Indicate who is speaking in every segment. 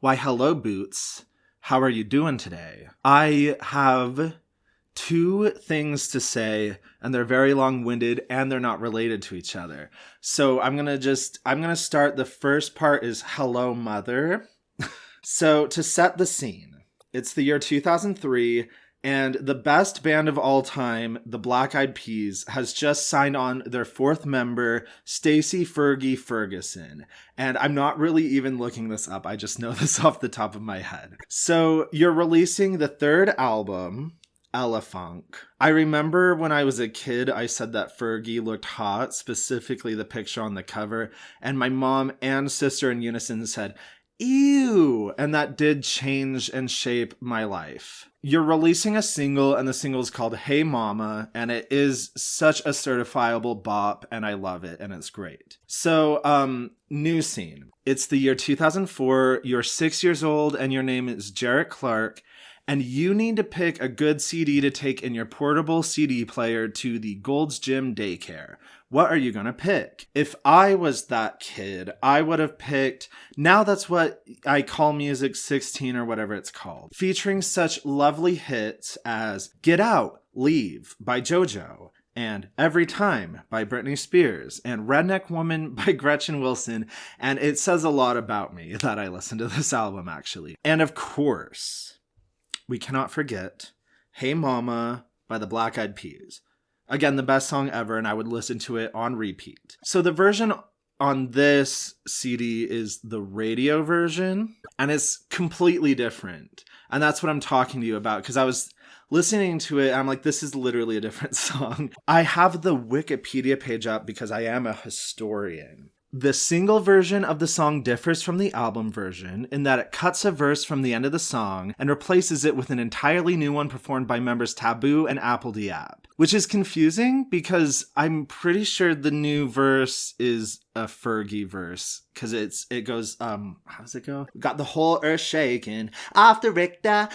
Speaker 1: Why, hello, Boots. How are you doing today? I have two things to say, and they're very long-winded, and they're not related to each other. So I'm gonna start. The first part is hello, mother. So to set the scene, it's the year 2003, and the best band of all time, the Black Eyed Peas, has just signed on their fourth member, Stacey Fergie Ferguson. And I'm not really even looking this up. I just know this off the top of my head. So you're releasing the third album, Ella Funk. I remember when I was a kid, I said that Fergie looked hot, specifically the picture on the cover. And my mom and sister in unison said, ew, and that did change and shape my life. You're releasing a single, and the single is called Hey Mama, and it is such a certifiable bop, and I love it, and it's great. So, new scene. It's the year 2004, you're 6 years old, and your name is Jarrett Clark, and you need to pick a good CD to take in your portable CD player to the Gold's Gym daycare. What are you going to pick? If I was that kid, I would have picked Now That's What I Call Music 16 or whatever it's called, featuring such lovely hits as Get Out, Leave by JoJo, and Every Time by Britney Spears, and Redneck Woman by Gretchen Wilson. And it says a lot about me that I listened to this album, actually. And of course, we cannot forget Hey Mama by the Black Eyed Peas. Again, the best song ever, and I would listen to it on repeat. So the version on this CD is the radio version, and it's completely different. And that's what I'm talking to you about, because I was listening to it, and I'm like, this is literally a different song. I have the Wikipedia page up because I am a historian. The single version of the song differs from the album version in that it cuts a verse from the end of the song and replaces it with an entirely new one performed by members Taboo and Apl.de.ap, which is confusing because I'm pretty sure the new verse is a Fergie verse because it goes, how does it go? Got the whole earth shaking, off the Richter,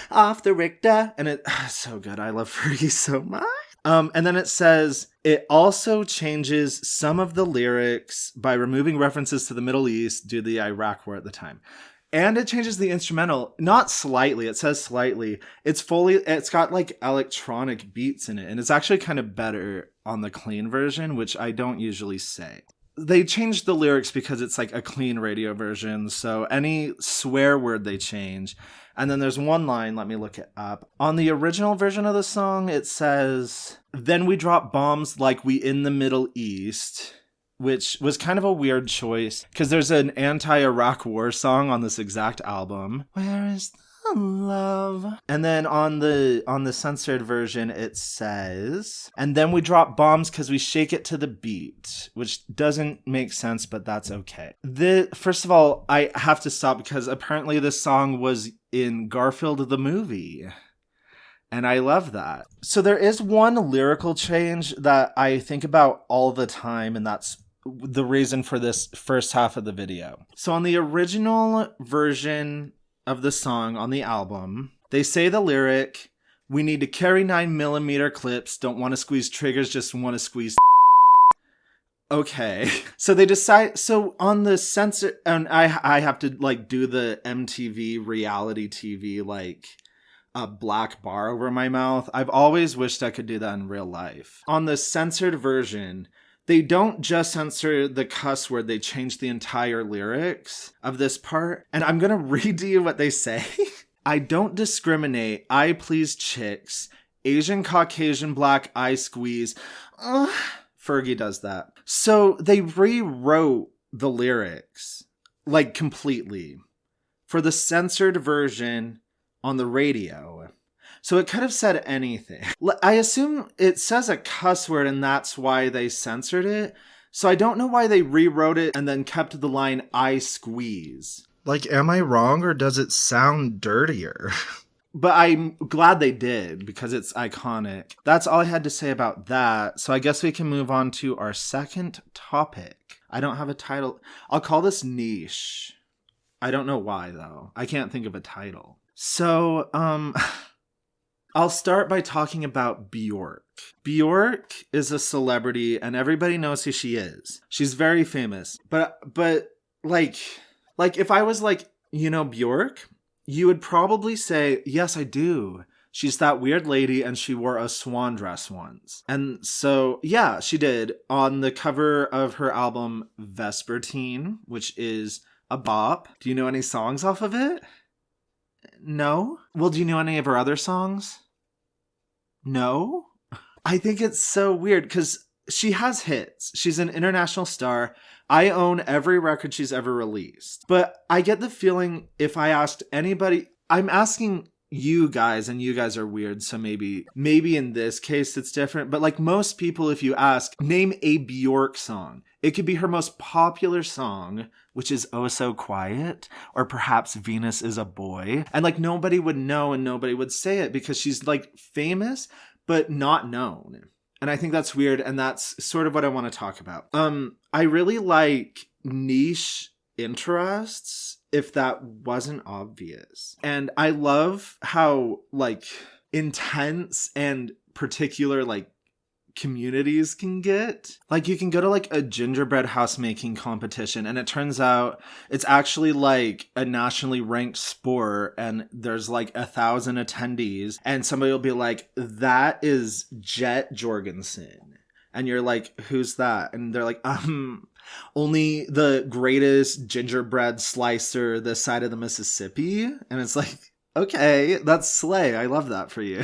Speaker 1: and it's so good. I love Fergie so much. And then it says, it also changes some of the lyrics by removing references to the Middle East due to the Iraq War at the time. And it changes the instrumental, not slightly, it says slightly. It's got like electronic beats in it. And it's actually kind of better on the clean version, which I don't usually say. They changed the lyrics because it's like a clean radio version. So any swear word they change. And then there's one line, let me look it up. On the original version of the song, it says, then we drop bombs like we in the Middle East, which was kind of a weird choice because there's an anti-Iraq war song on this exact album. Where is the love? And then on the censored version, it says, and then we drop bombs because we shake it to the beat, which doesn't make sense, but that's okay. First of all, I have to stop because apparently this song was in Garfield the movie. And I love that. So there is one lyrical change that I think about all the time, and that's the reason for this first half of the video. So on the original version of the song on the album, they say the lyric, we need to carry 9mm clips, don't want to squeeze triggers, just want to squeeze. Okay. So they decide, so on the censor, and I have to like do the MTV reality TV, like a black bar over my mouth. I've always wished I could do that in real life. On the censored version, they don't just censor the cuss word, they change the entire lyrics of this part. And I'm going to read to you what they say. I don't discriminate. I please chicks. Asian, Caucasian, black, I squeeze. Fergie does that. So they rewrote the lyrics, like completely, for the censored version on the radio. So it could have said anything. I assume it says a cuss word and that's why they censored it. So I don't know why they rewrote it and then kept the line, I squeeze. Like, am I wrong or does it sound dirtier? But I'm glad they did because it's iconic. That's all I had to say about that. So I guess we can move on to our second topic. I don't have a title. I'll call this niche. I don't know why though. I can't think of a title. So, I'll start by talking about Bjork. Bjork is a celebrity and everybody knows who she is. She's very famous. But like if I was like You know Bjork? You would probably say, yes, I do. She's that weird lady and she wore a swan dress once. And so, yeah, she did on the cover of her album Vespertine, which is a bop. Do you know any songs off of it? No? Well, do you know any of her other songs? No? I think it's so weird because she has hits. She's an international star. I own every record she's ever released. But I get the feeling if I asked anybody, I'm asking you guys, and you guys are weird, so maybe in this case it's different. But like most people, if you ask, name a Bjork song, it could be her most popular song, which is Oh So Quiet, or perhaps Venus is a Boy. And like nobody would know and nobody would say it because she's like famous, but not known. And I think that's weird, and that's sort of what I want to talk about. I really like niche interests, if that wasn't obvious. And I love how like intense and particular like communities can get. Like you can go to like a gingerbread house making competition and it turns out it's actually like a nationally ranked sport and there's like 1,000 attendees and somebody will be like, that is Jet Jorgensen. And you're like, who's that? And they're like, only the greatest gingerbread slicer this side of the Mississippi. And it's like, okay, that's slay. I love that for you.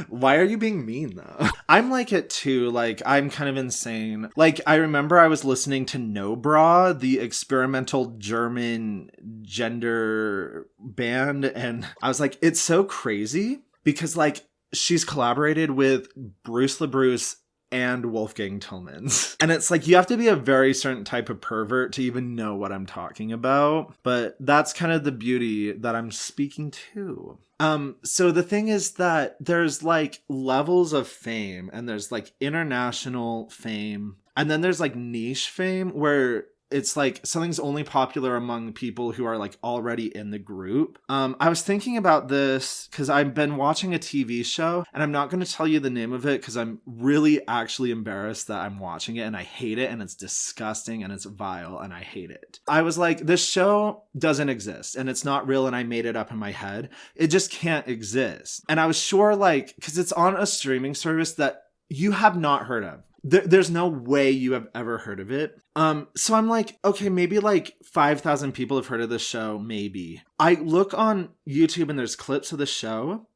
Speaker 1: Why are you being mean though? I'm like it too. Like I'm kind of insane. Like I remember I was listening to No Bra, the experimental German gender band, and I was like, it's so crazy because like she's collaborated with Bruce LaBruce and Wolfgang Tillmans. And it's like, you have to be a very certain type of pervert to even know what I'm talking about. But that's kind of the beauty that I'm speaking to. So the thing is that there's like levels of fame and there's like international fame. And then there's like niche fame where it's like something's only popular among people who are like already in the group. I was thinking about this because I've been watching a TV show and I'm not going to tell you the name of it because I'm really actually embarrassed that I'm watching it and I hate it and it's disgusting and it's vile and I hate it. I was like, this show doesn't exist and it's not real and I made it up in my head. It just can't exist. And I was sure like, because it's on a streaming service that you have not heard of. There's no way you have ever heard of it. So I'm like, okay, maybe like 5,000 people have heard of this show, maybe. I look on YouTube and there's clips of the show.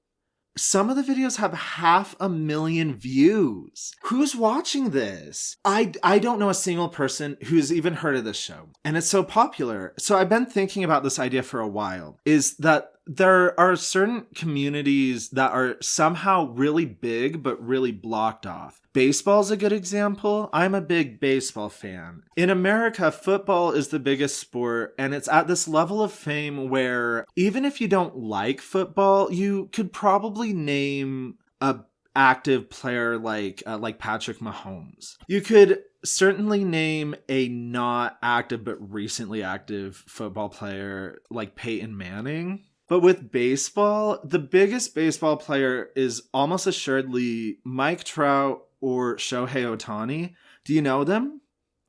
Speaker 1: Some of the videos have 500,000 views. Who's watching this? I don't know a single person who's even heard of this show. And it's so popular. So I've been thinking about this idea for a while, is that there are certain communities that are somehow really big, but really blocked off. Baseball's a good example. I'm a big baseball fan. In America, football is the biggest sport, and it's at this level of fame where even if you don't like football, you could probably name a active player like Patrick Mahomes. You could certainly name a not active but recently active football player like Peyton Manning. But with baseball, the biggest baseball player is almost assuredly Mike Trout or Shohei Ohtani. Do you know them?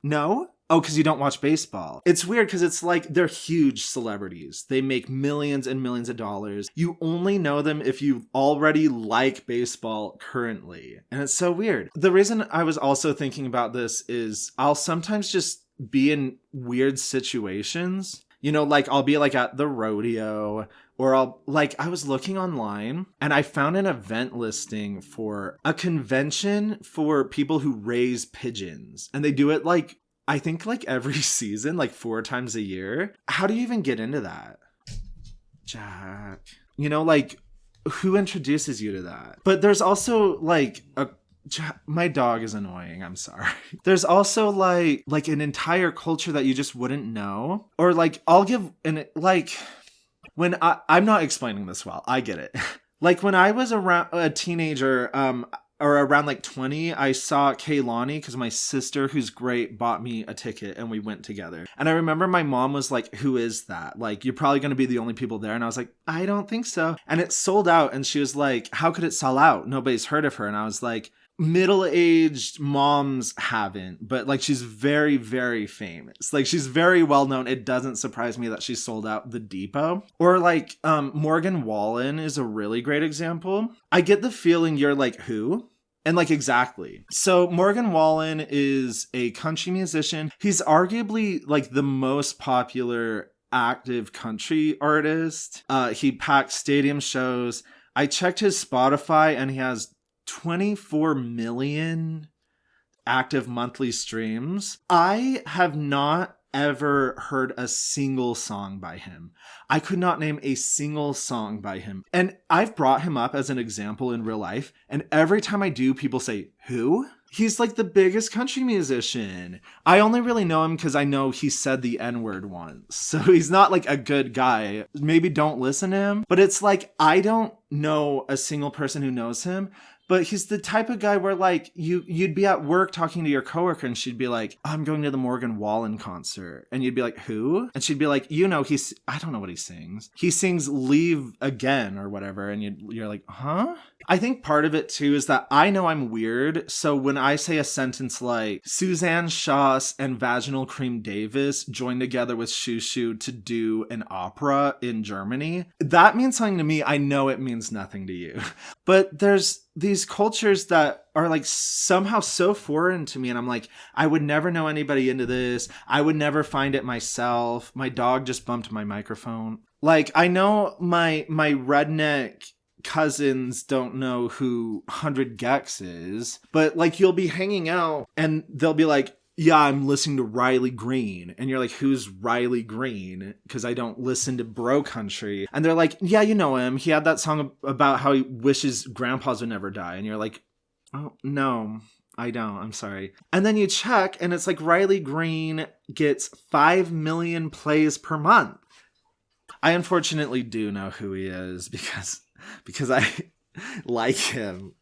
Speaker 1: No? Oh, because you don't watch baseball. It's weird because it's like they're huge celebrities. They make millions and millions of dollars. You only know them if you already like baseball currently. And it's so weird. The reason I was also thinking about this is I'll sometimes just be in weird situations. You know, like I'll be like at the rodeo or I was looking online and I found an event listing for a convention for people who raise pigeons. And they do it like, I think like every season, like 4 times a year. How do you even get into that? Jack. You know, like who introduces you to that? But there's also like my dog is annoying. I'm sorry. There's also like an entire culture that you just wouldn't know. Or like I'll give when I'm not explaining this well. I get it. Like when I was around a teenager, or around like 20, I saw Kehlani because my sister, who's great, bought me a ticket and we went together. And I remember my mom was like, who is that? Like, you're probably going to be the only people there. And I was like, I don't think so. And it sold out. And she was like, how could it sell out? Nobody's heard of her. And I was like, middle-aged moms haven't, but like she's very, very famous. Like she's very well known. It doesn't surprise me that she sold out the Depot. Or like Morgan Wallen is a really great example. I get the feeling you're like, who? And like, exactly. So Morgan Wallen is a country musician. He's arguably like the most popular active country artist. He packs stadium shows. I checked his Spotify and he has 24 million active monthly streams. I have not ever heard a single song by him. I could not name a single song by him. And I've brought him up as an example in real life. And every time I do, people say, who? He's like the biggest country musician. I only really know him because I know he said the N-word once. So he's not like a good guy. Maybe don't listen to him. But it's like, I don't know a single person who knows him. But he's the type of guy where like you'd be at work talking to your coworker and she'd be like, I'm going to the Morgan Wallen concert. And you'd be like, who? And she'd be like, I don't know what he sings. He sings Leave Again or whatever. And you're like, huh? I think part of it too is that I know I'm weird. So when I say a sentence like Suzanne Schoss and Vaginal Cream Davis joined together with Shoo Shoo to do an opera in Germany, that means something to me. I know it means nothing to you. But there's these cultures that are like somehow so foreign to me. And I'm like, I would never know anybody into this. I would never find it myself. My dog just bumped my microphone. Like, I know my redneck cousins don't know who 100 Gex is, but like you'll be hanging out and they'll be like, yeah, I'm listening to Riley Green. And you're like, who's Riley Green? Because I don't listen to bro country. And they're like, yeah, you know him. He had that song about how he wishes grandpas would never die. And you're like, oh, no, I don't. I'm sorry. And then you check and it's like Riley Green gets 5 million plays per month. I unfortunately do know who he is because I like him.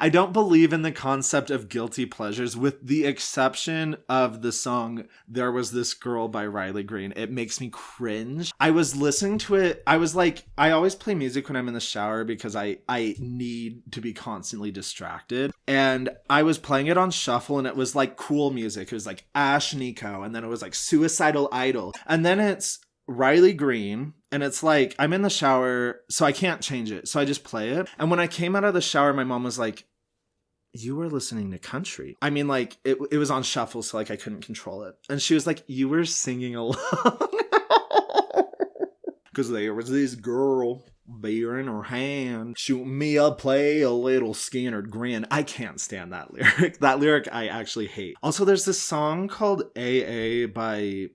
Speaker 1: I don't believe in the concept of guilty pleasures with the exception of the song There Was This Girl by Riley Green. It makes me cringe. I was listening to it. I was like, I always play music when I'm in the shower because I need to be constantly distracted. And I was playing it on shuffle and it was like cool music. It was like Ash Nico and then it was like Suicidal Idol. And then it's Riley Green, and it's like, I'm in the shower, so I can't change it. So I just play it. And when I came out of the shower, my mom was like, you were listening to country. I mean, like, it was on shuffle, so like I couldn't control it. And she was like, you were singing along. Because there was this girl, beer in her hand, shoot me a play, a little Skinner grin. I can't stand that lyric. That lyric I actually hate. Also, there's this song called AA by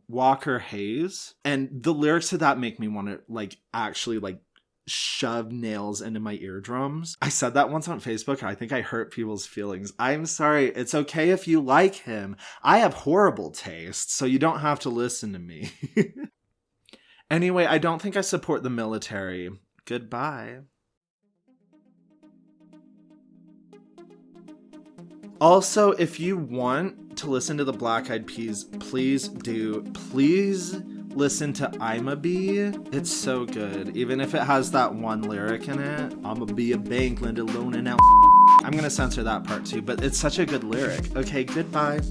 Speaker 1: Walker Hayes, and the lyrics to that make me want to like actually like shove nails into my eardrums. I said that once on Facebook and I think I hurt people's feelings. I'm sorry. It's okay if you like him. I have horrible taste, so you don't have to listen to me. Anyway, I don't think I support the military. Goodbye. Also, if you want to listen to the Black Eyed Peas, please do. Please listen to I'ma Be. It's so good. Even if it has that one lyric in it. I'ma be a bank lender loaning out. I'm going to censor that part too, but it's such a good lyric. Okay, goodbye.